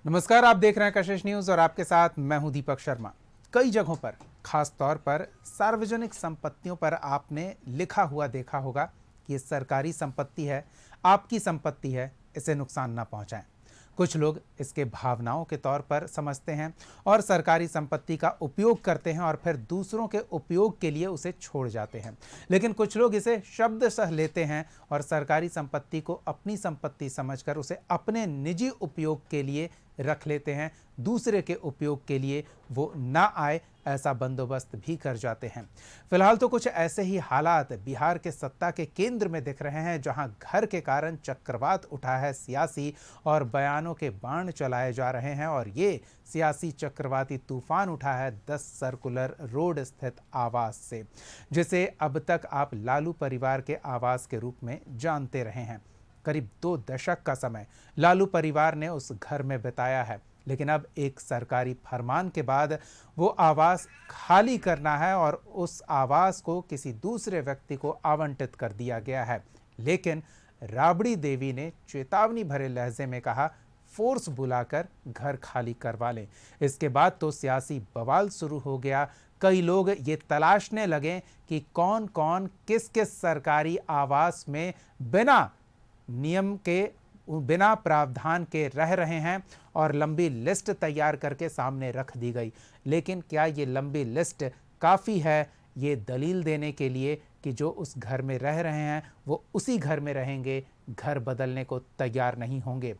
नमस्कार, आप देख रहे हैं कशिश न्यूज और आपके साथ मैं हूं दीपक शर्मा। कई जगहों पर, खास तौर पर सार्वजनिक संपत्तियों पर आपने लिखा हुआ देखा होगा कि ये सरकारी संपत्ति है, आपकी संपत्ति है, इसे नुकसान ना पहुंचाएं। कुछ लोग इसके भावनाओं के तौर पर समझते हैं और सरकारी संपत्ति का उपयोग करते हैं और फिर दूसरों के उपयोग के लिए उसे छोड़ जाते हैं। लेकिन कुछ लोग इसे शब्दशः लेते हैं और सरकारी संपत्ति को अपनी संपत्ति समझकर उसे अपने निजी उपयोग के लिए रख लेते हैं, दूसरे के उपयोग के लिए वो ना आए ऐसा बंदोबस्त भी कर जाते हैं। फिलहाल तो कुछ ऐसे ही हालात बिहार के सत्ता के केंद्र में दिख रहे हैं, जहां घर के कारण चक्रवात उठा है सियासी और बयानों के बाण चलाए जा रहे हैं। और ये सियासी चक्रवाती तूफान उठा है 10 सर्कुलर रोड स्थित आवास से, जिसे अब तक आप लालू परिवार के आवास के रूप में जानते रहे हैं। करीब 2 दशक का समय लालू परिवार ने उस घर में बिताया है, लेकिन अब एक सरकारी फरमान के बाद वो आवास खाली करना है और उस आवास को किसी दूसरे व्यक्ति को आवंटित कर दिया गया है। लेकिन राबड़ी देवी ने चेतावनी भरे लहजे में कहा, फोर्स बुलाकर घर खाली करवा लें। इसके बाद तो सियासी बवाल शुरू हो गया। कई लोग ये तलाशने लगे कि कौन कौन किस किस सरकारी आवास में बिना नियम के, बिना प्रावधान के रह रहे हैं, और लंबी लिस्ट तैयार करके सामने रख दी गई। लेकिन क्या ये लंबी लिस्ट काफ़ी है ये दलील देने के लिए कि जो उस घर में रह रहे हैं वो उसी घर में रहेंगे, घर बदलने को तैयार नहीं होंगे?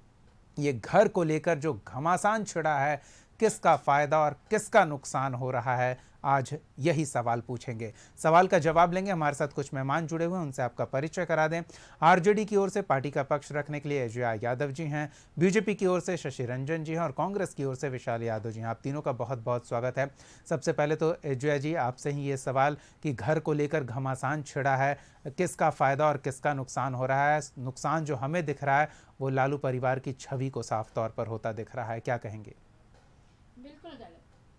ये घर को लेकर जो घमासान छिड़ा है, किसका फ़ायदा और किसका नुकसान हो रहा है, आज यही सवाल पूछेंगे। सवाल का जवाब लेंगे। हमारे साथ कुछ मेहमान जुड़े हुए हैं, उनसे आपका परिचय करा दें। आरजेडी की ओर से पार्टी का पक्ष रखने के लिए अजय यादव जी हैं, बीजेपी की ओर से शशि रंजन जी हैं और कांग्रेस की ओर से विशाल यादव जी हैं। आप तीनों का बहुत बहुत स्वागत है। सबसे पहले तो अजय जी, आपसे ही ये सवाल कि घर को लेकर घमासान छिड़ा है, किसका फ़ायदा और किसका नुकसान हो रहा है? नुकसान जो हमें दिख रहा है वो लालू परिवार की छवि को साफ तौर पर होता दिख रहा है, क्या कहेंगे? बिल्कुल गलत।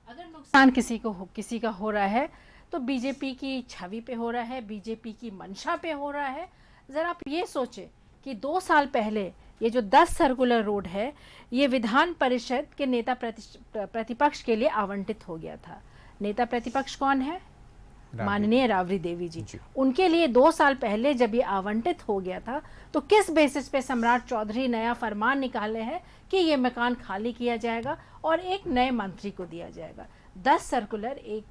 अगर नुकसान किसी का हो रहा है तो बीजेपी की छवि पे हो रहा है, बीजेपी की मंशा पे हो रहा है। ज़रा आप ये सोचें कि 2 साल पहले ये जो 10 सर्कुलर रोड है, ये विधान परिषद के नेता प्रतिपक्ष के लिए आवंटित हो गया था। नेता प्रतिपक्ष कौन है? माननीय राबड़ी देवी जी। उनके लिए 2 साल पहले जब ये आवंटित हो गया था, तो किस बेसिस पे सम्राट चौधरी नया फरमान निकाले हैं कि ये मकान खाली किया जाएगा और एक नए मंत्री को दिया जाएगा। 10 सर्कुलर एक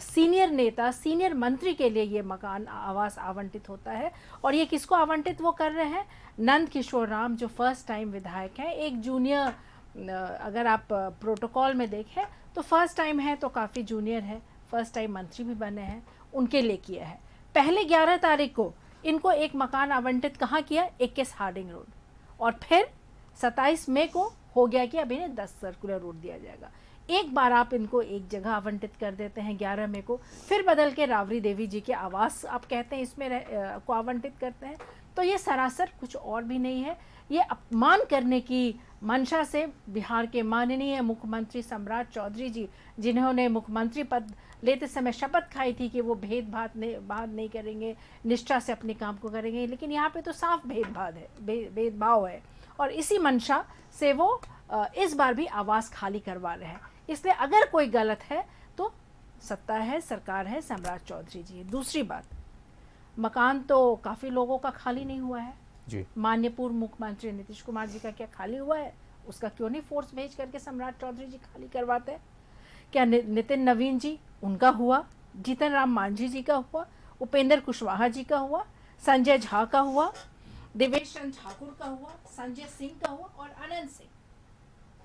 सीनियर नेता, सीनियर मंत्री के लिए ये मकान आवास आवंटित होता है। और ये किसको आवंटित वो कर रहे हैं? नंद किशोर राम, जो फर्स्ट टाइम विधायक हैं। एक जूनियर, अगर आप प्रोटोकॉल में देखें तो फर्स्ट टाइम है तो काफ़ी जूनियर है, फर्स्ट टाइम मंत्री भी बने हैं, उनके लिए किया है। पहले 11 तारीख को इनको एक मकान आवंटित कहाँ किया? 21 हार्डिंग रोड। और फिर 27 मई को हो गया कि अब इन्हें 10 सर्कुलर रोड दिया जाएगा। एक बार आप इनको एक जगह आवंटित कर देते हैं 11 मई को, फिर बदल के राबड़ी देवी जी के आवास आप कहते हैं इसमें को आवंटित करते हैं। तो ये सरासर कुछ और भी नहीं है, ये अपमान करने की मंशा से बिहार के माननीय मुख्यमंत्री सम्राट चौधरी जी, जिन्होंने मुख्यमंत्री पद लेते समय शपथ खाई थी कि वो भेदभाव नहीं करेंगे, निष्ठा से अपने काम को करेंगे, लेकिन यहाँ पे तो साफ भेदभाव है। और इसी मंशा से वो इस बार भी आवास खाली करवा रहे हैं। इसलिए अगर कोई गलत है तो सत्ता है, सरकार है, सम्राट चौधरी जी। दूसरी बात, मकान तो काफ़ी लोगों का खाली नहीं हुआ है जी। माननीय पूर्व मुख्यमंत्री नीतीश कुमार जी का क्या खाली हुआ है? उसका क्यों नहीं फोर्स भेज करके सम्राट चौधरी जी खाली करवाते हैं? क्या नितिन नवीन जी, उनका हुआ? जीतन राम मांझी जी का हुआ? उपेंद्र कुशवाहा जी का हुआ? संजय झा का हुआ? देवेश चंद्र ठाकुर का हुआ? संजय सिंह का हुआ? और अनंत सिंह,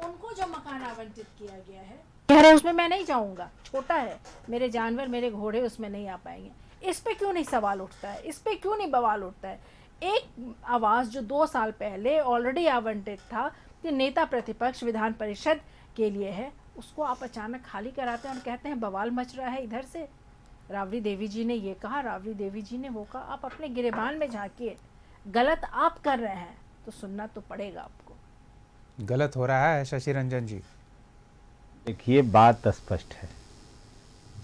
उनको जो मकान आवंटित किया गया है, कह रहे उसमें मैं नहीं जाऊंगा, छोटा है, मेरे जानवर, मेरे घोड़े उसमें नहीं आ पाएंगे। इस पे क्यों नहीं सवाल उठता है? इस पे क्यों नहीं बवाल उठता है? एक आवास जो 2 साल पहले ऑलरेडी आवंटित था कि नेता प्रतिपक्ष विधान परिषद के लिए है, उसको आप अचानक खाली कराते हैं और कहते हैं बवाल मच रहा है इधर से। राबड़ी देवी जी ने ये कहा, राबड़ी देवी जी ने वो कहा। आप अपने गिरेबान में झांकिए, गलत आप कर रहे हैं तो सुनना तो पड़ेगा आपको। गलत हो रहा है शशि रंजन जी? देखिए, बात स्पष्ट है।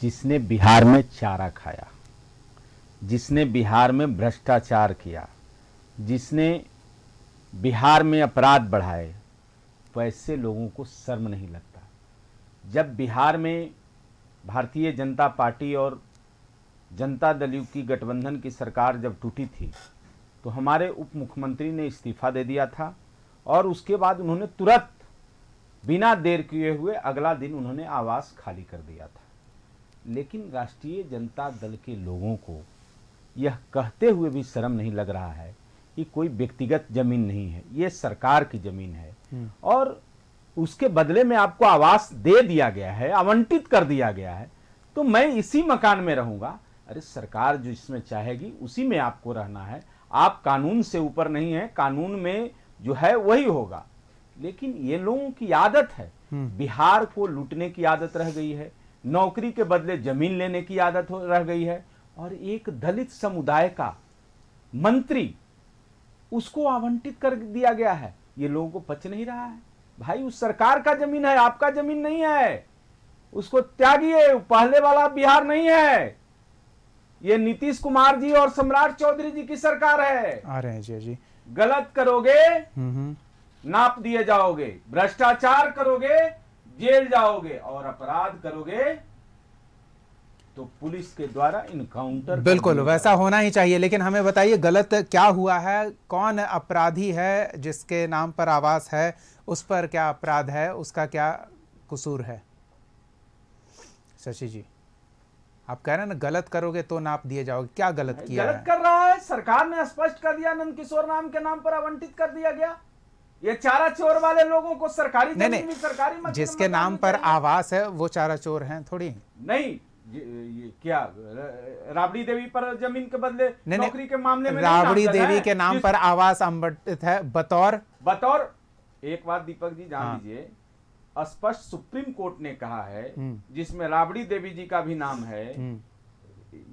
जिसने बिहार में चारा खाया, जिसने बिहार में भ्रष्टाचार किया, जिसने बिहार में अपराध बढ़ाए, वैसे लोगों को शर्म नहीं लगता। जब बिहार में भारतीय जनता पार्टी और जनता दल यू की गठबंधन की सरकार जब टूटी थी तो हमारे उप मुख्यमंत्री ने इस्तीफा दे दिया था और उसके बाद उन्होंने तुरंत बिना देर किए हुए अगला दिन उन्होंने आवास खाली कर दिया था। लेकिन राष्ट्रीय जनता दल के लोगों को यह कहते हुए भी शर्म नहीं लग रहा है कि कोई व्यक्तिगत जमीन नहीं है, ये सरकार की जमीन है और उसके बदले में आपको आवास दे दिया गया है, आवंटित कर दिया गया है, तो मैं इसी मकान में रहूंगा। अरे सरकार जो इसमें चाहेगी उसी में आपको रहना है, आप कानून से ऊपर नहीं है, कानून में जो है वही होगा। लेकिन ये लोगों की आदत है, बिहार को लूटने की आदत रह गई है, नौकरी के बदले जमीन लेने की आदत रह गई है और एक दलित समुदाय का मंत्री उसको आवंटित कर दिया गया है। ये लोगों को पच नहीं रहा है। भाई उस सरकार का जमीन है, आपका जमीन नहीं है, उसको त्यागिए। पहले वाला बिहार नहीं है, ये नीतीश कुमार जी और सम्राट चौधरी जी की सरकार है। आ रहे हैं जी। गलत करोगे नाप दिए जाओगे, भ्रष्टाचार करोगे जेल जाओगे और अपराध करोगे तो पुलिस के द्वारा इनकाउंटर। बिल्कुल वैसा होना ही चाहिए। लेकिन हमें बताइए गलत क्या हुआ है, कौन अपराधी है जिसके नाम पर आवास है, उस पर क्या अपराध है, उसका क्या कसूर है? शशि जी आप कह रहे हैं ना गलत करोगे तो नाप दिए जाओगे, क्या गलत किया है? गलत कर रहा है, सरकार ने स्पष्ट कर दिया, नंद किशोर नाम के नाम पर आवंटित कर दिया गया। ये चारा चोर वाले लोगों को सरकारी नहीं, सरकारी जिसके नाम पर आवास है वो चारा चोर हैं थोड़ी नहीं। ये क्या राबड़ी देवी पर जमीन के बदले नौकरी के मामले में राबड़ी देवी के नाम पर आवास आवंटित है बतौर। एक बात दीपक जी जान लीजिए, स्पष्ट सुप्रीम कोर्ट ने कहा है जिसमें राबड़ी देवी जी का भी नाम है,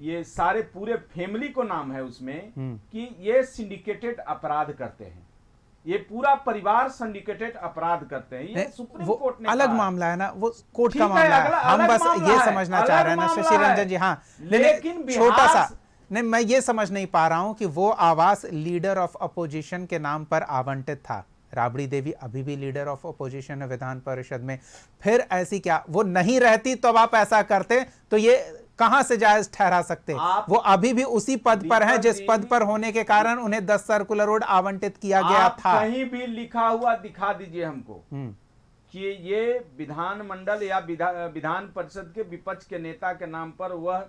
ये सारे पूरे फैमिली को नाम है उसमें कि ये सिंडिकेटेड अपराध करते हैं, ये पूरा परिवार सिंडिकेटेड अपराध करते हैं। ये सुप्रीम कोर्ट ने अलग मामला है ना, वो कोर्ट का मामला है। हम बस ये समझना चाह रहे हैं ना शशि रंजन जी। हाँ लेकिन छोटा सा नहीं, मैं ये समझ नहीं पा रहा हूं कि वो आवास लीडर ऑफ अपोजिशन के नाम पर आवंटित था। राबड़ी देवी अभी भी लीडर ऑफ अपोजिशन है विधान परिषद में, फिर ऐसी क्या वो नहीं रहती तो अब आप ऐसा करते तो ये कहां से जायज ठहरा सकते? वो अभी भी उसी पद पर हैं जिस पद पर होने के कारण उन्हें 10 सर्कुलर रोड आवंटित किया गया था। कहीं भी लिखा हुआ दिखा दीजिए हमको कि ये विधानमंडल या विधान परिषद के विपक्ष के नेता के नाम पर वह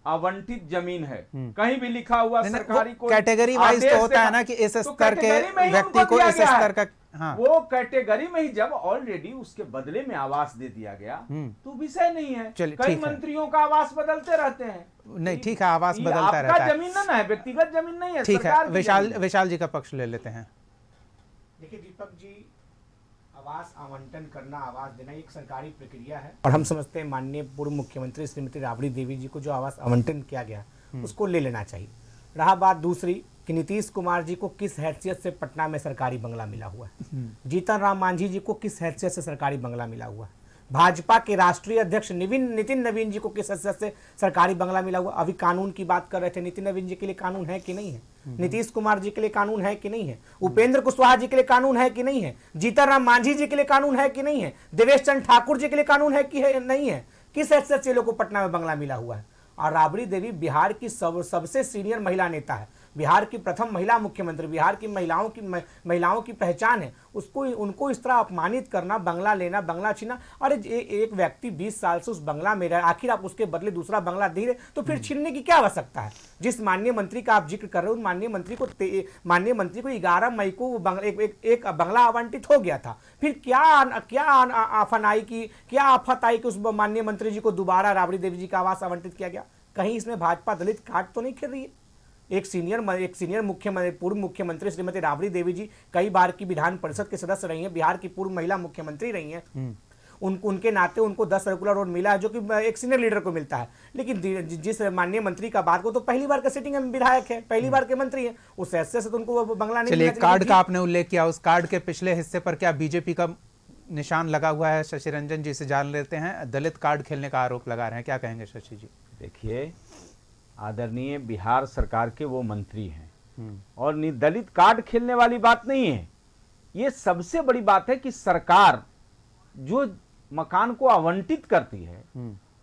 आवंटित जमीन है, कहीं भी लिखा हुआ सरकारी को कैटेगरी वाइज तो होता है ना कि इस स्तर के व्यक्ति को इस स्तर का। हाँ। वो कैटेगरी में ही जब ऑलरेडी उसके बदले में आवास दे दिया गया तो विषय नहीं है। कई मंत्रियों का आवास बदलते रहते हैं। नहीं ठीक है, आवास बदलता रहता है, जमीन ना है, व्यक्तिगत जमीन नहीं है। ठीक है, विशाल जी का पक्ष ले लेते हैं। देखिए दीपक जी, आवास आवंटन करना, आवास देना एक सरकारी प्रक्रिया है और हम समझते हैं माननीय पूर्व मुख्यमंत्री श्रीमती राबड़ी देवी जी को जो आवास आवंटन किया गया उसको ले लेना चाहिए। रहा बात दूसरी कि नीतीश कुमार जी को किस हैसियत से पटना में सरकारी बंगला मिला हुआ है, जीतन राम मांझी जी को किस हैसियत से सरकारी बंगला मिला हुआ है, भाजपा के राष्ट्रीय अध्यक्ष नितिन नवीन जी को किस हैसियत से सरकारी बंगला मिला हुआ। अभी कानून की बात कर रहे थे, नितिन नवीन जी के लिए कानून है कि नहीं है, नीतीश कुमार जी के लिए कानून है कि नहीं है, उपेंद्र कुशवाहा जी के लिए कानून है कि नहीं है, जीतन राम मांझी जी के लिए कानून है कि नहीं है, देवेश चंद्र ठाकुर जी के लिए कानून है कि नहीं है, किस हैसियत से लोग को पटना में बंगला मिला हुआ है। और राबड़ी देवी बिहार की सबसे सीनियर महिला नेता है, बिहार की प्रथम महिला मुख्यमंत्री, बिहार की महिलाओं की पहचान है, उनको इस तरह अपमानित करना, बंगला लेना, बंगला छीना। अरे एक व्यक्ति 20 साल से उस बंगला में रहा, आखिर आप उसके बदले दूसरा बंगला दे रहे तो फिर छीनने की क्या आवश्यकता है? जिस माननीय मंत्री का आप जिक्र कर रहे हो, माननीय मंत्री को 11 मई को एक बंगला आवंटित हो गया था। फिर क्या आफत आई कि उस माननीय मंत्री जी को दोबारा राबड़ी देवी जी का आवास आवंटित किया गया? कहीं इसमें भाजपा दलित काट तो नहीं खेल रही है? एक सीनियर मुख्यमंत्री, पूर्व मुख्यमंत्री श्रीमती राबड़ी देवी जी कई बार की विधान परिषद के सदस्य रही हैं, बिहार की पूर्व महिला मुख्यमंत्री रही हैं। उनके नाते उनको 10 सर्कुलर रोड मिला है जो कि एक सीनियर लीडर को मिलता है। लेकिन जिस माननीय मंत्री का बात को तो पहली बार का सिटिंग विधायक है, पहली बार के मंत्री है, उस हैसियत से तो उनको बंगला नहीं। चलिए, कार्ड का आपने उल्लेख किया, उस कार्ड के पिछले हिस्से पर क्या बीजेपी का निशान लगा हुआ है? शशि रंजन जी से जान लेते हैं। दलित कार्ड खेलने का आरोप लगा रहे हैं, क्या कहेंगे शशि जी? देखिए, आदरणीय बिहार सरकार के वो मंत्री हैं और दलित कार्ड खेलने वाली बात नहीं है। ये सबसे बड़ी बात है कि सरकार जो मकान को आवंटित करती है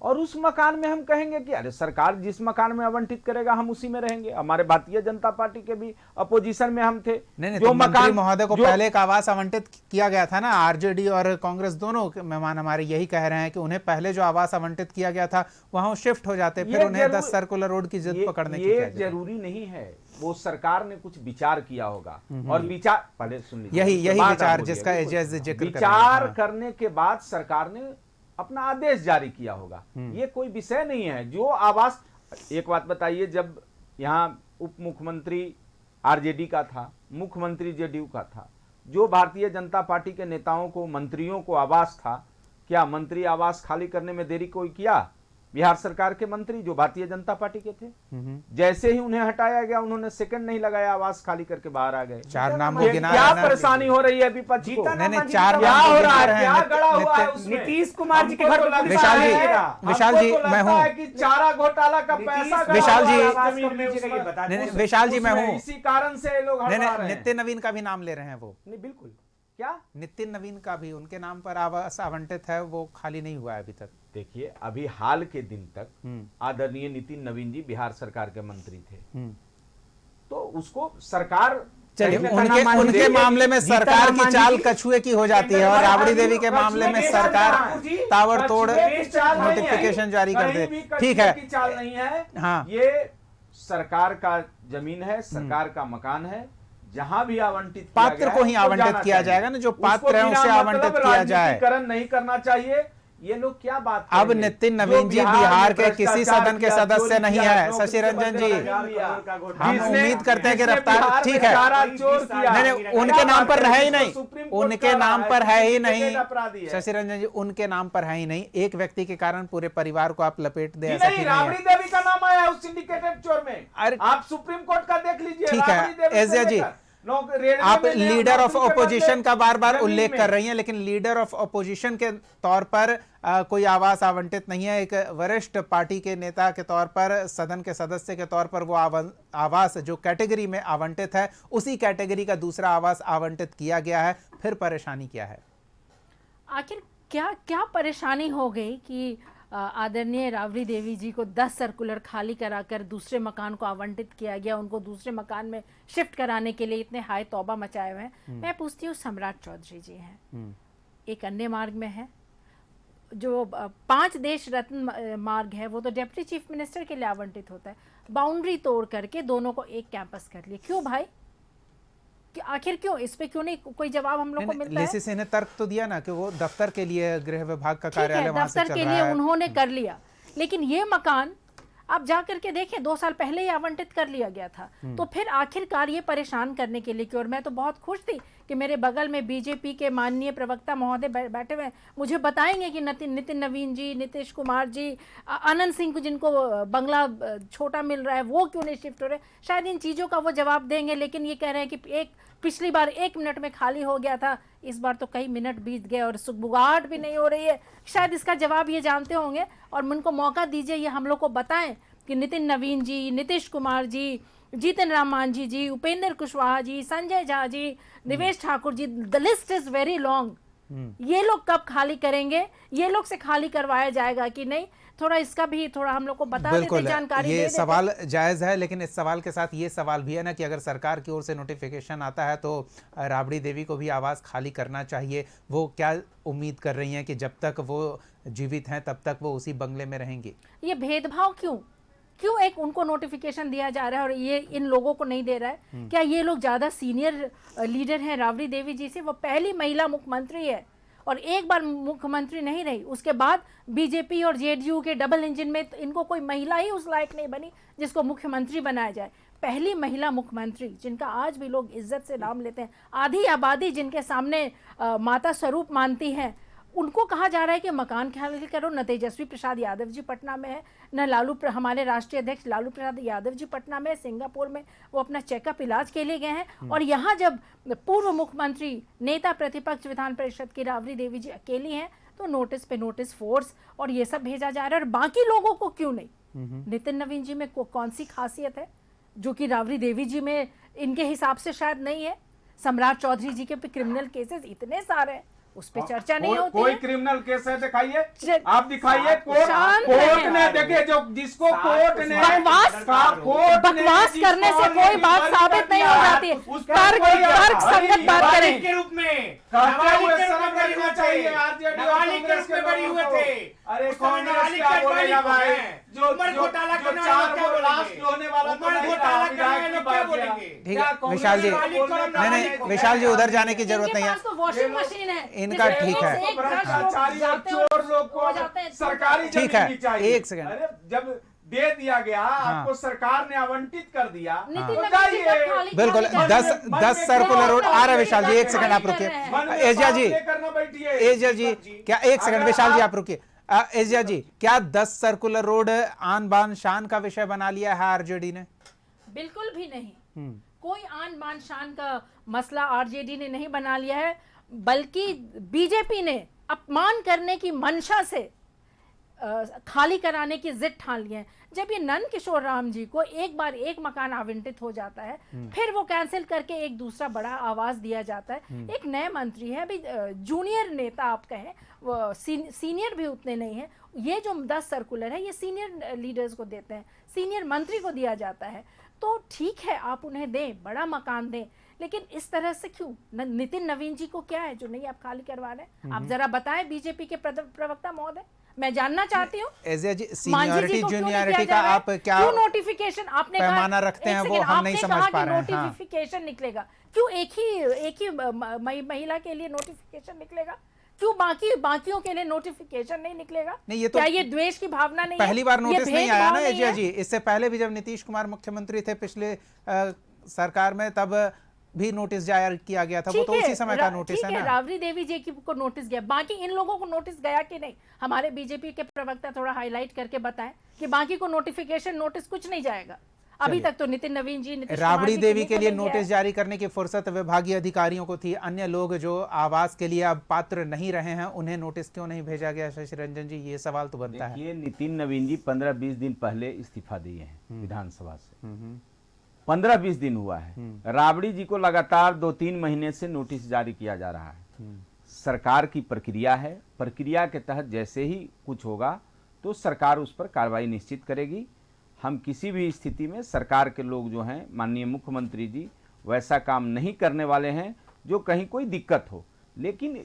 और उस मकान में हम कहेंगे कि अरे सरकार जिस मकान में आवंटित करेगा हम उसी में रहेंगे। हमारे भारतीय जनता पार्टी के भी अपोजिशन में हम थे। नहीं, जो मंत्री महोदय को पहले एक आवास आवंटित किया गया था ना, आरजेडी और कांग्रेस दोनों मेहमान हमारे यही कह रहे हैं कि उन्हें पहले जो आवास आवंटित किया गया था वहां शिफ्ट हो जाते, फिर उन्हें 10 सर्कुलर रोड की जिद पकड़ने की ये जरूरी नहीं है। वो सरकार ने कुछ विचार किया होगा और विचार पहले सुन लीजिए, यही विचार जिसका जिक्र विचार करने के बाद सरकार ने अपना आदेश जारी किया होगा। ये कोई विषय नहीं है। जो आवास, एक बात बताइए, जब यहाँ उप मुख्यमंत्री आरजेडी का था, मुख्यमंत्री जेडीयू का था, जो भारतीय जनता पार्टी के नेताओं को, मंत्रियों को आवास था, क्या मंत्री आवास खाली करने में देरी कोई किया? बिहार सरकार के मंत्री जो भारतीय जनता पार्टी के थे, जैसे ही उन्हें हटाया गया उन्होंने सेकंड नहीं लगाया, आवास खाली करके बाहर आ गए। 4 नाम गिना, क्या परेशानी हो रही है विपक्ष को? नहीं, 4 क्या हो रहा है? क्या गड़ा हुआ है उसमें? नीतीश कुमार जी के घर पर विशाल जी मैं हूँ कि चारा घोटाला का पैसा विशाल जी विशाल जी मैं हूँ, इसी कारण से लोग हड़बड़ा रहे हैं। नितिन नवीन का भी नाम ले रहे हैं वो। नहीं, बिल्कुल। क्या नितिन नवीन का भी उनके नाम पर आवास आवंटित है, वो खाली नहीं हुआ है अभी तक। देखिए, अभी हाल के दिन तक आदरणीय नितिन नवीन जी बिहार सरकार के मंत्री थे, तो उसको सरकार, चलिए, उनके मामले में सरकार की चाल कछुए की हो जाती है और राबड़ी देवी के मामले में सरकार ताबड़तोड़ नोटिफिकेशन जारी कर दे। ठीक है, चाल नहीं है। हाँ, ये सरकार का जमीन है, सरकार का मकान है, जहां भी आवंटित पात्र को ही आवंटित किया जाएगा ना, जो पात्र है उसे आवंटित किया जाए। नहीं करना चाहिए। ये लोग क्या बात अब नितिन नवीन जी बिहार के किसी सदन के सदस्य नहीं है। शशि रंजन जी, हम उम्मीद करते हैं गिरफ्तार, ठीक है, नहीं, उनके नाम पर है ही नहीं, उनके नाम पर है ही नहीं। शशि रंजन जी, उनके नाम पर है ही नहीं। एक व्यक्ति के कारण पूरे परिवार को आप लपेट दे, ऐसा राबड़ी देवी का नाम आया उस सिंडिकेटेड चोर में। आप सुप्रीम कोर्ट का देख लीजिए। ठीक है एजिया जी, आप लीडर ऑफ ओपोजिशन का बार बार उल्लेख कर रही हैं, लेकिन लीडर ऑफ ओपोजिशन के तौर पर कोई आवास आवंटित नहीं है। एक वरिष्ठ पार्टी के नेता के तौर पर, सदन के सदस्य के तौर पर वो आवास जो कैटेगरी में आवंटित है, उसी कैटेगरी का दूसरा आवास आवंटित किया गया है। फिर परेशानी क्या है? आखिर क्या क्या परेशानी हो गई कि आदरणीय राबड़ी देवी जी को 10 सर्कुलर खाली कराकर दूसरे मकान को आवंटित किया गया, उनको दूसरे मकान में शिफ्ट कराने के लिए इतने हाय तौबा मचाए हुए हैं। मैं पूछती हूँ, सम्राट चौधरी जी हैं, एक अन्य मार्ग में है, जो 5 देश रत्न मार्ग है, वो तो डिप्टी चीफ मिनिस्टर के लिए आवंटित होता है। बाउंड्री तोड़ करके दोनों को एक कैंपस कर लिए, क्यों भाई? कि आखिर क्यों? इस पे क्यों नहीं कोई जवाब हम लोग को मिलता है? लेसी सिंह ने तर्क तो दिया ना कि वो दफ्तर के लिए, गृह विभाग का कार्यालय वहां से चल रहा है, दफ्तर के लिए उन्होंने कर लिया, लेकिन ये मकान आप जा करके देखें 2 साल पहले ही आवंटित कर लिया गया था। तो फिर आखिरकार ये परेशान करने के लिए क्यों? और मैं तो बहुत खुश थी कि मेरे बगल में बीजेपी के माननीय प्रवक्ता महोदय बैठे हुए, मुझे बताएंगे कि नितिन नवीन जी, नीतीश कुमार जी, आनंद सिंह को जिनको बंगला छोटा मिल रहा है वो क्यों नहीं शिफ्ट हो रहे। शायद इन चीज़ों का वो जवाब देंगे, लेकिन ये कह रहे हैं कि पिछली बार 1 मिनट में खाली हो गया था, इस बार तो कई मिनट बीत गए और सुगबुगाहट भी नहीं हो रही है। शायद इसका जवाब ये जानते होंगे और उनको मौका दीजिए, ये हम लोग को बताएं कि नितिन नवीन जी, नीतीश कुमार जी, जीतन राम मांझी जी, Upendra Kushwaha ji, Sanjay Jha ji, Nivesh Thakur ji, the list is very long. ये लोग कब खाली करेंगे? ये लोग से खाली करवाया जाएगा कि नहीं? थोड़ा इसका भी थोड़ा हम लोग को बता देते, जानकारी ये दे सवाल जायज है, लेकिन इस सवाल के साथ ये सवाल भी है ना कि अगर सरकार की ओर से नोटिफिकेशन आता है तो राबड़ी देवी को भी आवास खाली करना चाहिए। वो क्या उम्मीद कर रही हैं कि जब तक वो जीवित हैं तब तक वो उसी बंगले में रहेंगी? ये भेदभाव क्यों एक उनको नोटिफिकेशन दिया जा रहा है और ये इन लोगों को नहीं दे रहा है? क्या ये लोग ज्यादा सीनियर लीडर हैं राबड़ी देवी जी से? वो पहली महिला मुख्यमंत्री है और एक बार मुख्यमंत्री नहीं रही, उसके बाद बीजेपी और जेडीयू के डबल इंजन में इनको कोई महिला ही उस लायक नहीं बनी जिसको मुख्यमंत्री बनाया जाए। पहली महिला मुख्यमंत्री जिनका आज भी लोग इज्जत से नाम लेते हैं, आधी आबादी जिनके सामने माता स्वरूप मानती हैं, उनको कहा जा रहा है कि मकान खाली करो। न तेजस्वी प्रसाद यादव जी पटना में है, न हमारे राष्ट्रीय अध्यक्ष लालू प्रसाद यादव जी पटना में, सिंगापुर में वो अपना चेकअप इलाज के लिए गए हैं। और यहाँ जब पूर्व मुख्यमंत्री, नेता प्रतिपक्ष विधान परिषद की राबड़ी देवी जी अकेली हैं, तो नोटिस पे नोटिस, फोर्स और ये सब भेजा जा रहा है। और बाकी लोगों को क्यों नहीं? नितिन नवीन जी में कौन सी खासियत है जो कि राबड़ी देवी जी में इनके हिसाब से शायद नहीं है? सम्राट चौधरी जी के पे क्रिमिनल केसेस इतने सारे हैं, उस पे चर्चा नहीं होती कोई है। क्रिमिनल केस है दिखाइए, ज- आप दिखाइए। कोर्ट शांत ने रहें। देखे जो जिसको कोर्ट ने बकवास करने से कोई बात साबित नहीं हो जाती है। तर्क संगत बात करें। के रूप में कहते हुए नाबालिग के शर्म रूप में लगना चाहिए। आरजेडी और नाबालिग के कांग्रेस रूप में के बरी लोगों हुए को। थे। अरे उस समय कांग्रेस नाबालिग क्या के बोलेगा बालिग भाई? हैं। जो उम्र घोटाला जो करने वाले चार क्या वो बोलेंगे? लास्ट होने वाला तो उम्र नहीं घोटाला था, करने वाले विधायक लोग की क्या बात बोलेंगे? किया। ठीक क्या है कांग्रेस विशाल जी, के बोलने का नहीं नहीं नहीं विशाल जी उधर जाने की जरूरत इनके नहीं पास तो वॉशिंग मशीन है, इनका जिसमें ठीक एक है। से एक ब्रश लोग भ्रष्टाचारी और जाते हैं चोर लोग को हो अब जाते हैं। सरकारी ठीक जमीन है, भी चाहिए। एक सेकंड। अरे जब दे दिया गया, आपको सरकार ने आवंटित कर दिया, नितिन तो नवीन जी जाइए। कब खाली बिल्कुल खाली कर 10 रहे हैं? 10 सर्कुलर रोड आ रहा है विशाल जी, एक सेकंड आप कर रुकिए। रहे हैं। मन में एजिया जी, सांप लेकर न बैठिए। एजिया जी क्या, एक सेकंड अगर विशाल जी आप- आप रुकिए। एजिया जी, क्या 10 सर्कुलर रोड आन बान शान का विषय बना लिया है आरजेडी ने? बिल्कुल भी नहीं। कोई आन बान शान का मसला आरजेडी ने नहीं बना लिया है, बल्कि बीजेपी ने अपमान करने की मंशा से खाली कराने की जिद ठान ली है। जब ये नंद किशोर राम जी को एक बार एक मकान आवंटित हो जाता है, फिर वो कैंसिल करके एक दूसरा बड़ा आवाज दिया जाता है। एक नए मंत्री है, अभी जूनियर नेता आप कहें, वो सीनियर भी उतने नहीं है। ये जो 10 सर्कुलर है ये सीनियर लीडर्स को देते हैं, सीनियर मंत्री को दिया जाता है। तो ठीक है आप उन्हें दें, बड़ा मकान दें, लेकिन इस तरह से क्यों? नितिन नवीन जी को क्या है जो नहीं आप खाली करवा रहे हैं? आप जरा बताएं बीजेपी के प्रवक्ता महोदय, मैं जानना चाहती हूँ। एजिया जी, मांझी जी सीनियरिटी को क्यों नहीं जूनियरिटी किया का जा रहा है? आप क्या क्यों नोटिफिकेशन आपने कहा- पैमाना रखते एक हैं, वो सेकंड, हम नहीं आपने समझ कहा पा कि रहे हैं। हाँ। नोटिफिकेशन निकलेगा, क्यों एक ही महिला के लिए नोटिफिकेशन निकलेगा? क्यों बाकियों के लिए नोटिफिकेशन नहीं निकलेगा? नहीं, ये तो क्या ये द्वेष की भावना नहीं है? पहली बार ये नोटिस नहीं भेदभाव आया ना नहीं एजिया है? जी। इससे पहले भी जब नीतीश कुमार मुख्यमंत्री थे पिछले सरकार में, तब भी नोटिस जारी किया गया था। वो तो ठीक उसी समय का नोटिस ठीक है है, ना। राबड़ी देवी जी को नोटिस गया, बाकी इन लोगों को नोटिस गया कि नहीं? हमारे बीजेपी के प्रवक्ता थोड़ा हाईलाइट करके बताएं कि बाकी को नोटिस कुछ नहीं जाएगा। अभी तक तो नितिन नवीन जी, नीतीश कुमार राबड़ी जी देवी किन्हीं के को लिए नहीं गया है। नोटिस जारी करने की फुर्सत विभागीय अधिकारियों को थी। अन्य लोग जो आवास के लिए अब पात्र नहीं रहे हैं, उन्हें नोटिस क्यों नहीं भेजा गया? शशि रंजन जी, ये सवाल तो बनता है। देखिए, नितिन नवीन जी 15-20 दिन पहले इस्तीफा दिए हैं विधानसभा से। 15-20 दिन हुआ है। राबड़ी जी को लगातार 2-3 महीने से नोटिस जारी किया जा रहा है। सरकार की प्रक्रिया है, प्रक्रिया के तहत जैसे ही कुछ होगा तो सरकार उस पर कार्रवाई निश्चित करेगी। हम किसी भी स्थिति में, सरकार के लोग जो हैं, माननीय मुख्यमंत्री जी वैसा काम नहीं करने वाले हैं जो कहीं कोई दिक्कत हो। लेकिन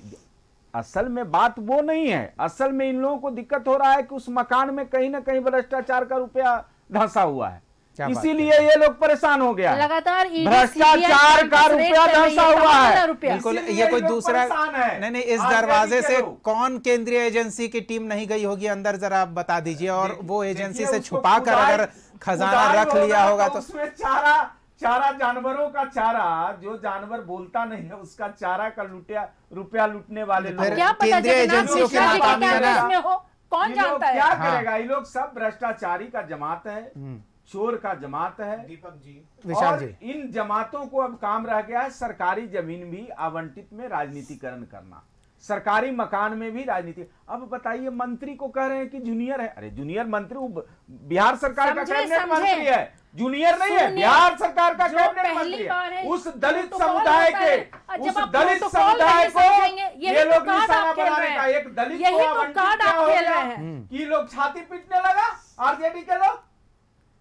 असल में बात वो नहीं है। असल में इन लोगों को दिक्कत हो रहा है कि उस मकान में कहीं ना कहीं भ्रष्टाचार का रुपया धंसा हुआ है, क्या बात इसीलिए ये लोग परेशान हो गया है। लगातार ED, भ्रष्टाचार CBI का रुपया कर रही धंसा हुआ है। रुपया। बिल्कुल, इसीलिए ये कोई ये लोग दूसरा परेशान है। नहीं, इस आरजेडी दरवाजे के से लोग। कौन केंद्रीय एजेंसी की टीम नहीं गई होगी अंदर, जरा आप बता दीजिए। और वो एजेंसी देखिए, से उसको छुपा कर खुदाई- अगर खजाना खुदाई रख लिया होगा तो उसमें चारा लोगों का चारा, जो जानवर बोलता नहीं है उसका चारा का रुपया लूटने वाले फिर लोग। क्या पता केंद्रीय जगन्नाथ एजेंसियों के मिश्रा जी नाकामी के है ना। कैबिनेट में हो, कौन ये लोग जानता है? क्या हाँ। करेगा? ये लोग सब भ्रष्टाचारी का जमात है, चोर का जमात है। दीपक जी, विशाल और जी, इन जमातों को अब काम रह गया है सरकारी जमीन भी आवंटित में राजनीतिकरण करना, सरकारी मकान में भी राजनीति। अब बताइए, मंत्री को कह रहे हैं कि जूनियर है। अरे जूनियर मंत्री वो बिहार सरकार का समझे, कैबिनेट समझे। मंत्री है, जूनियर नहीं है, सुनिए, बिहार सरकार का जो कैबिनेट पहली मंत्री बार है। है, उस दलित प्रोटोकॉल समुदाय होता है। के, जब उस आप दलित प्रोटोकॉल समुदाय नहीं को समझेंगे, यही ये तो लोग कार्ड निशाना आप खेल बनाने रहे का, हैं। एक दलित यही को तो आवंटित कार्ड क्या आप हो खेल गया रहे हैं। कि लोग छाती पीटने लगा आरजेडी के लोग।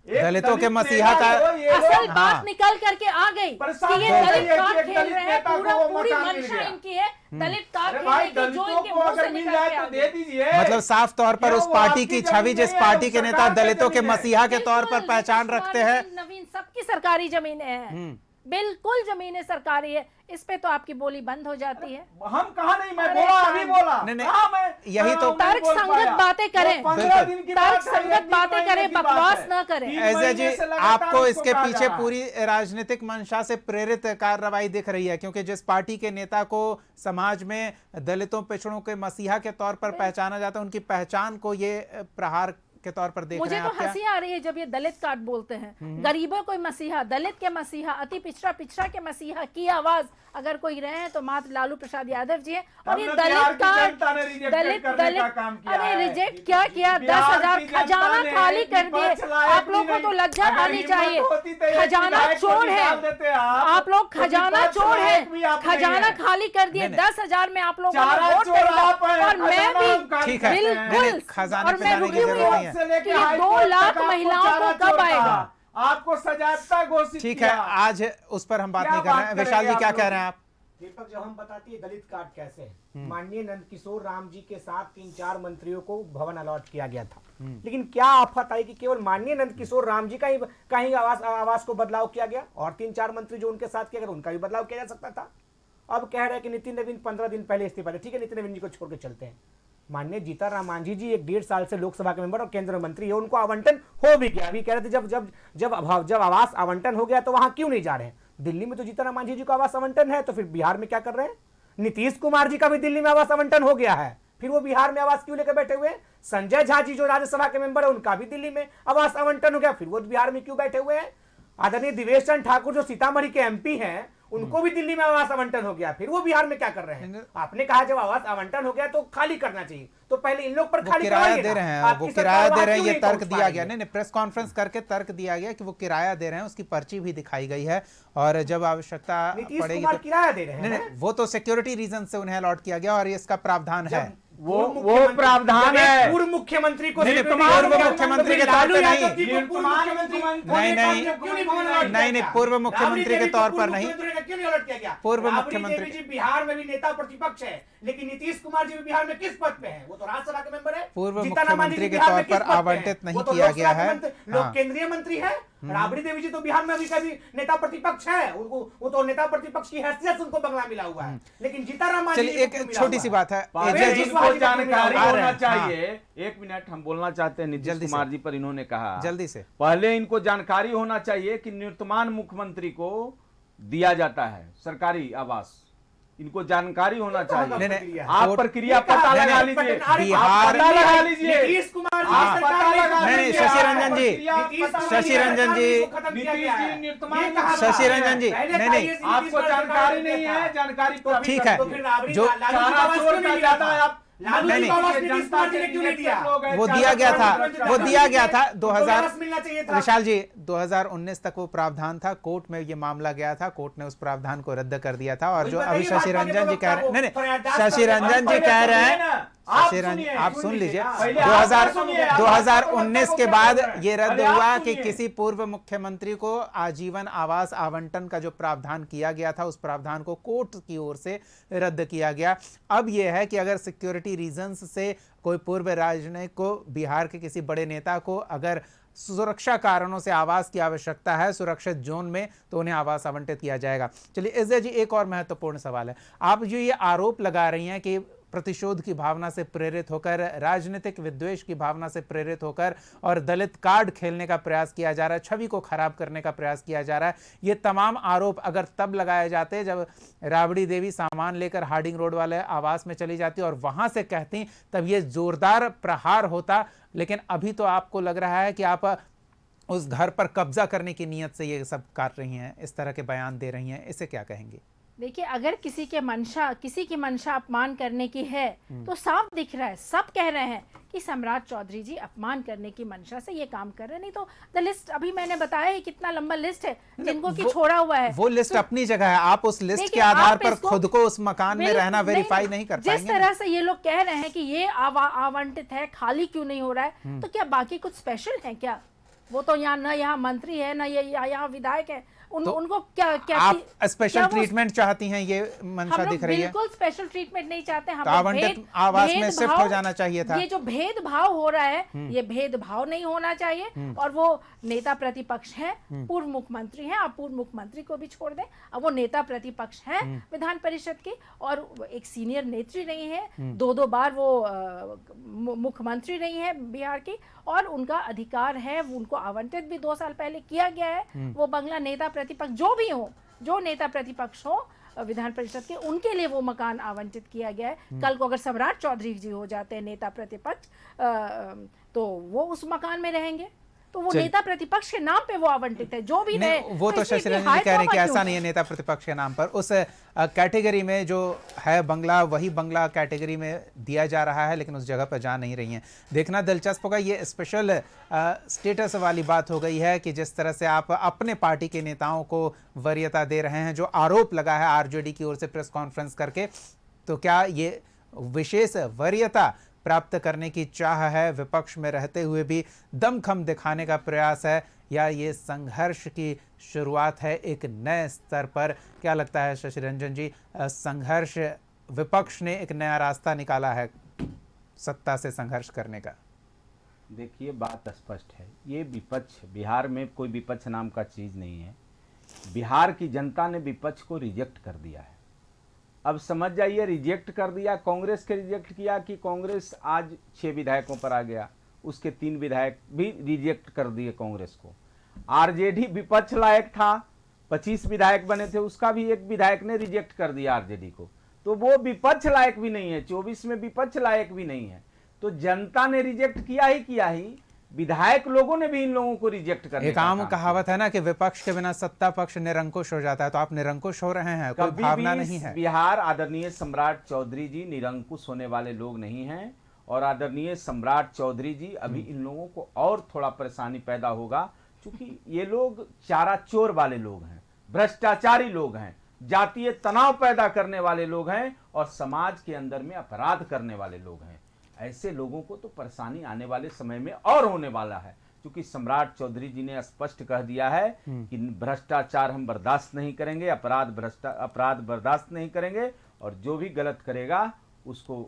एक दलितों के दलित मसीहा नेता का- को ये असल लोग- बात निकल करके आ गई परेशान कि ये हो गई दलित है कार्ड कि एक खेल दलित रहे हैं। नेता को पूरा वो पूरी मकान मिल मंशा गया। इनकी है दलित कार्ड अरे भाई, खेलने की, जो दलितों इनके को मुंह अगर से मिल निकल जाए के तो आ दे गई। दीजिए। मतलब साफ तौर पर ये उस वो पार्टी आपकी की जमीन छवि, जिस नहीं है, पार्टी वो के नेता सरकार की दलितों के जमीन है। मसीहा के तौर पर बिल्कुल, पहचान नीतीश रखते कुमार, हैं। नवीन सबकी सरकारी जमीनें हैं, बिल्कुल जमीनें सरकारी है। इस पे तो आपकी बोली बंद हो जाती है। हम कहा नहीं, मैं अरे बोला, अभी शांत। बोला। नहीं, नहीं, कहा मैं यही तो- नहीं तर्क बोल संगत पाया। बातें करें। वो 15 बिल्कुल। दिन की तर्क बात है, संगत ये 3 बातें महीने करें, की बात बकवास है। न करें। 3 एज जी, महीने से लगातार आपको उसको इसके कहा जा पीछे रहा है। पूरी राजनीतिक मंशा से प्रेरित कार्रवाई दिख रही है, क्योंकि जिस पार्टी के नेता को समाज में दलितों पिछड़ों के मसीहा के तौर पर पहचाना जाता है, उनकी पहचान को ये प्रहार के तौर पर देख मुझे रहे हैं तो आप क्या? हंसी आ रही है जब ये दलित कार्ड बोलते हैं। गरीबों को मसीहा, दलित के मसीहा, अति पिछड़ा के मसीहा की आवाज अगर कोई रहे हैं तो मात्र लालू प्रसाद यादव जी हैं। और ये हमने बिहार दलित की कार्ड, जनता ने reject दलित करने का दलित काम किया अरे है। रिजेक्ट क्या किया? बिहार 10,000 की जनता खजाना ने खाली कर दिए। विपक्ष लायक आप लोग भी को तो नहीं। लज्जा अगर आनी हिम्मत चाहिए। होती तो एक खजाना विधायक को चोर निकाल है देते आप लोग, तो खजाना विपक्ष चोर है, लायक भी आप नहीं खजाना हैं। खाली कर दिए। नहीं, 10,000 में आप लोगों चारा ने वोट चोर खरीदा आप हैं, और मैं खजाना हम भी खाली ठीक है। करते हैं। नहीं, नहीं, बिल्कुल। खजाने और पे मैं जाने की रुकी हुई जरूरत हूँ नहीं है। से लेके कि ये हाई 2 कोर्ट लाख तक आपको महिलाओं को चारा कब चोर आएगा? कहा। आपको सजागता घोषित ठीक है, किया। आज उस पर हम बात क्या नहीं कर रहे बात हैं। करेंगे विशाल जी आप क्या लोग? कह रहे हैं आप? दीपक, जब हम बताती है दलित कार्ड कैसे है, माननीय नंद किशोर राम जी के साथ 3-4 मंत्रियों को भवन अलॉट किया गया था, लेकिन क्या आफत आई कि केवल माननीय नंद किशोर राम जी का ही कहीं आवास को बदलाव किया गया, और 3-4 मंत्री जो उनके साथ किया गया उनका भी बदलाव किया जा सकता था। अब कह रहे हैं कि नितिन नवीन 15 दिन पहले इस्तीफा दे। ठीक है, नितिन नवीन जी को छोड़ के चलते हैं। माननीय जीतन मांझी जी 1-1.5 साल से लोकसभा के मेंबर और केंद्रीय मंत्री है, उनको आवंटन हो भी गया। अभी कह रहे थे जब आवास आवंटन हो गया तो वहां क्यों नहीं जा रहे हैं? दिल्ली में तो जीतन राम मांझी जी को आवास आवंटन है, तो फिर बिहार में क्या कर रहे हैं? नीतीश कुमार जी का भी दिल्ली में आवास आवंटन हो गया है, फिर वो बिहार में आवास क्यों लेकर बैठे हुए हैं? संजय झा जी जो राज्यसभा के मेंबर है उनका भी दिल्ली में आवास आवंटन हो गया, फिर वो बिहार में क्यों बैठे हुए हैं? आदरणीय दिवेश चंद्र ठाकुर जो सीतामढ़ी के एमपी हैं उनको भी दिल्ली में आवास आवंटन हो गया, फिर वो बिहार में क्या कर रहे हैं? आपने कहा जब आवास आवंटन हो गया तो खाली करना चाहिए, तो पहले इन लोग पर वो खाली किराया करवाइए दे ना। रहे हैं, आपकी वो सरकार किराया वहां दे रहे हैं, क्यों ये नहीं तर्क पहुंच दिया पा गया। रही है? नहीं, प्रेस कॉन्फ्रेंस करके तर्क दिया गया कि वो किराया दे रहे हैं, उसकी पर्ची भी दिखाई गई है, और जब आवश्यकता नीतीश पड़ेगी कुमार तो किराया दे रहे नहीं, हैं। नहीं, वो तो सिक्योरिटी रीजन से उन्हें अलॉट किया गया और ये इसका प्रावधान है। वो प्रावधान है। पूर्व मुख्यमंत्री को पूर्व मुख्यमंत्री के तौर पे नहीं। नहीं, पूर्व मुख्यमंत्री के तौर पर नहीं। पूर्व मुख्यमंत्री जी बिहार में भी नेता प्रतिपक्ष है, लेकिन नीतीश कुमार जी भी बिहार में किस पद पे हैं? वो तो राज्यसभा के मेंबर है। पूर्व जीतन राम मांझी मुख्यमंत्री जी के बिहार में तौर किस पर पद पे हैं? आवंटित नहीं वो तो किया गया लोकसभा है। के लोक हाँ। केंद्रीय मंत्री है। राबड़ी देवी जी तो बिहार में भी कभी नेता प्रतिपक्ष है, उनको वो तो नेता प्रतिपक्ष की हैसियत से उनको बंगला मिला हुआ है, लेकिन जीतन राम मांझी चलिए, जी को एक क्यों मिला छोटी हुआ सी है? बात है। पहले जी, जिनको जानकारी आ रहे होना हैं, चाहिए। एक मिनट, हम बोलना चाहते हैं नीतीश जल्दी से। कुमार जी पर। इन्होंने कहा जल्दी से। पहले इनको जानकारी होना चाहिए कि निवर्तमान मुख्यमंत्री को दिया जाता है सरकारी आवास, इनको जानकारी होना चाहिए। नहीं, नहीं, आप कोर्ट- प्रक्रिया पता नहीं, लगा नहीं, लीजिए, बिहार- आप पता लगा लीजिए, नीतीश कुमार जी आप सरकार पता ने लगा नहीं, लीजिए। शशि रंजन जी, शशि रंजन जी, शशि रंजन जी, नहीं, नहीं, आपको जानकारी नहीं है, जानकारी ठीक है, जो चारा चोर का ज्यादा आप लालू नहीं, जी को आवास नहीं, नीतीश कुमार जी ने क्यों नहीं दिया? वो दिया गया था, वो दिया गया था 2000 आवास मिलना चाहिए था। विशाल जी 2019 तक वो प्रावधान था, कोर्ट में ये मामला गया था, कोर्ट ने उस प्रावधान को रद्द कर दिया था। और जो अभी शशि रंजन जी कह रहे हैं, नहीं नहीं, शशि रंजन जी कह रहे हैं, शशि रंजन आप सुन लीजिए, 2019 के बाद ये रद्द हुआ कि किसी पूर्व मुख्यमंत्री को आजीवन आवास आवंटन का जो प्रावधान किया गया था उस प्रावधान को कोर्ट की ओर से रद्द किया गया। अब यह है कि अगर सिक्योरिटी रीजंस से कोई पूर्व राजनयिक को, बिहार के किसी बड़े नेता को अगर सुरक्षा कारणों से आवास की आवश्यकता है सुरक्षित जोन में, तो उन्हें आवास आवंटित किया जाएगा। चलिए इज्जत जी, एक और महत्वपूर्ण सवाल है। आप जो ये आरोप लगा रही हैं कि प्रतिशोध की भावना से प्रेरित होकर, राजनीतिक विद्वेष की भावना से प्रेरित होकर और दलित कार्ड खेलने का प्रयास किया जा रहा है, छवि को खराब करने का प्रयास किया जा रहा है, ये तमाम आरोप अगर तब लगाए जाते जब राबड़ी देवी सामान लेकर हार्डिंग रोड वाले आवास में चली जाती और वहां से कहती, तब ये जोरदार प्रहार होता। लेकिन अभी तो आपको लग रहा है कि आप उस घर पर कब्जा करने की नीयत से ये सब कर रही हैं, इस तरह के बयान दे रही हैं, इसे क्या कहेंगे? देखिए, अगर किसी की मंशा अपमान करने की है तो साफ दिख रहा है, सब कह रहे हैं कि सम्राट चौधरी जी अपमान करने की मंशा से ये काम कर रहे हैं। नहीं तो द लिस्ट अभी मैंने बताया ही, कितना लंबा लिस्ट है जिनको कि छोड़ा हुआ है। वो लिस्ट तो अपनी जगह है, आप उस लिस्ट देखिए, के आधार आप पर इसको खुद को उस मकान में रहना वेरीफाई नहीं कर पाएंगे। जिस तरह से ये लोग कह रहे हैं कि ये आवंटित है, खाली क्यों नहीं हो रहा है, तो क्या बाकी कुछ स्पेशल है क्या? वो तो यहाँ मंत्री है ना, ये यहाँ विधायक है, उनको क्या आप स्पेशल ट्रीटमेंट चाहती हैं, ये मंशा दिख रही है? बिल्कुल स्पेशल ट्रीटमेंट नहीं चाहते हम। आवंटित आवास में शिफ्ट हो जाना चाहिए था। ये जो भेदभाव हो रहा है, ये भेदभाव नहीं होना चाहिए। और वो नेता प्रतिपक्ष हैं, पूर्व मुख्यमंत्री हैं, आप पूर्व मुख्यमंत्री को भी छोड़ दें, अब वो नेता प्रतिपक्ष हैं विधान परिषद की, और एक सीनियर नेत्री रही है, 2 बार वो मुख्यमंत्री रही है बिहार की, और उनका अधिकार है, उनको आवंटित भी 2 साल पहले किया गया है। वो बंगला नेता प्रतिपक्ष जो भी हो, जो नेता प्रतिपक्ष हो विधान परिषद के, उनके लिए वो मकान आवंटित किया गया है। कल को अगर सम्राट चौधरी जी हो जाते हैं नेता प्रतिपक्ष, तो वो उस मकान में रहेंगे। तो वो चलिए। नेता प्रतिपक्ष के नाम पे वो आवंटित है, जो भी रहे। नहीं, वो तो इसमें शशि इतनी रंजन जी हाई कह रहे हैं कि तौबा ऐसा क्यों? नहीं है नेता प्रतिपक्ष के नाम पर। उस कैटेगरी में जो है बंगला, वही बंगला कैटेगरी में दिया जा रहा है, लेकिन उस जगह पर जा नहीं रही हैं। देखना दिलचस्प होगा। ये स्पेशल स्टेटस वाली बात हो गई है कि जिस तरह से आप अपने पार्टी के नेताओं को वरीयता दे रहे हैं, जो आरोप लगा है आरजेडी की ओर से प्रेस कॉन्फ्रेंस करके, तो क्या ये विशेष वरीयता प्राप्त करने की चाह है, विपक्ष में रहते हुए भी दमखम दिखाने का प्रयास है, या ये संघर्ष की शुरुआत है एक नए स्तर पर? क्या लगता है शशि रंजन जी, संघर्ष, विपक्ष ने एक नया रास्ता निकाला है सत्ता से संघर्ष करने का? देखिए, बात स्पष्ट है। ये विपक्ष, बिहार में कोई विपक्ष नाम का चीज़ नहीं है। बिहार की जनता ने विपक्ष को रिजेक्ट कर दिया है। अब समझ जाइए, रिजेक्ट कर दिया, कांग्रेस के रिजेक्ट किया कि कांग्रेस आज 6 विधायकों पर आ गया, उसके 3 विधायक भी रिजेक्ट कर दिए कांग्रेस को। आरजेडी विपक्ष लायक था, 25 विधायक बने थे, उसका भी एक विधायक ने रिजेक्ट कर दिया आरजेडी को, तो वो विपक्ष लायक भी नहीं है, 24 में विपक्ष लायक भी नहीं है। तो जनता ने रिजेक्ट किया ही, विधायक लोगों ने भी इन लोगों को रिजेक्ट करने एक का आम काम कहावत है ना कि विपक्ष के बिना सत्ता पक्ष निरंकुश हो जाता है, तो आप निरंकुश हो रहे हैं, कोई कभी भावना भी नहीं है। बिहार आदरणीय सम्राट चौधरी जी निरंकुश होने वाले लोग नहीं हैं, और आदरणीय सम्राट चौधरी जी अभी इन लोगों को और थोड़ा परेशानी पैदा होगा, क्योंकि ये लोग चारा चोर वाले लोग हैं, भ्रष्टाचारी लोग हैं, जातीय तनाव पैदा करने वाले लोग हैं, और समाज के अंदर में अपराध करने वाले लोग हैं। ऐसे लोगों को तो परेशानी आने वाले समय में और होने वाला है, क्योंकि सम्राट चौधरी जी ने स्पष्ट कह दिया है कि भ्रष्टाचार हम बर्दाश्त नहीं करेंगे, अपराध बर्दाश्त नहीं करेंगे, और जो भी गलत करेगा उसको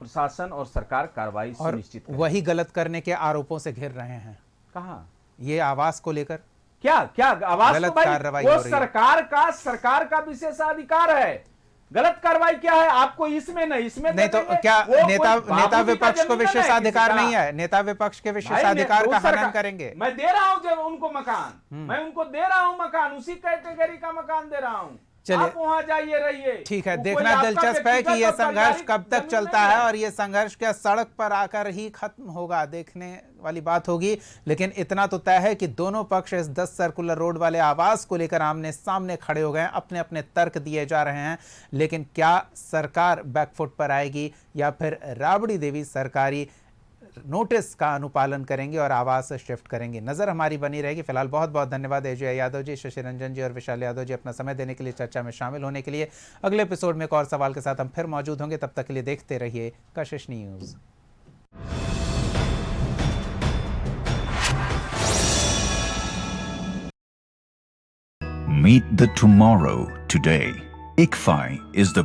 प्रशासन और सरकार कार्रवाई और सुनिश्चित करेगी। वही गलत करने के आरोपों से घिर रहे हैं। कहाँ? ये आवास को लेकर क्या क्या आवाज गलत तो भाई कार्रवाई वो हो रही है। सरकार का विशेषाधिकार है। गलत कार्रवाई क्या है? आपको इसमें नहीं, इसमें नहीं, तो देंगे। क्या वो कोई नेता बाबूजी का विपक्ष को जमीन है विशेषाधिकार किसी का? नहीं है? नेता विपक्ष के भाई, विशेषाधिकार का तो हनन करेंगे? मैं दे रहा हूं जब उनको मकान, मैं उनको दे रहा हूं मकान, उसी कैटेगरी का मकान दे रहा हूं। चलिए, आप वहां जाइए, रहिए। ठीक है। वो देखना कोई आपका दिलचस्प है कि व्यक्तिगत यह और संघर्ष पारिवारिक कब तक जमीन चलता नहीं है, और यह संघर्ष क्या सड़क पर आकर ही खत्म होगा, देखने वाली बात होगी। लेकिन इतना तो तय है कि दोनों पक्ष इस 10 सर्कुलर रोड वाले आवास को लेकर आमने सामने खड़े हो गए हैं, अपने अपने तर्क दिए जा रहे हैं। लेकिन क्या सरकार बैकफुट पर आएगी, या फिर राबड़ी देवी सरकारी नोटिस का अनुपालन करेंगे और आवास शिफ्ट करेंगे? नजर हमारी बनी रहेगी। फिलहाल बहुत बहुत धन्यवाद अजय यादव जी, शशि रंजन जी और विशाल यादव जी अपना समय देने के लिए, चर्चा में शामिल होने के लिए। अगले एपिसोड में एक और सवाल के साथ हम फिर मौजूद होंगे। तब तक के लिए देखते रहिए कशिश news. Meet the tomorrow today. ICFI is the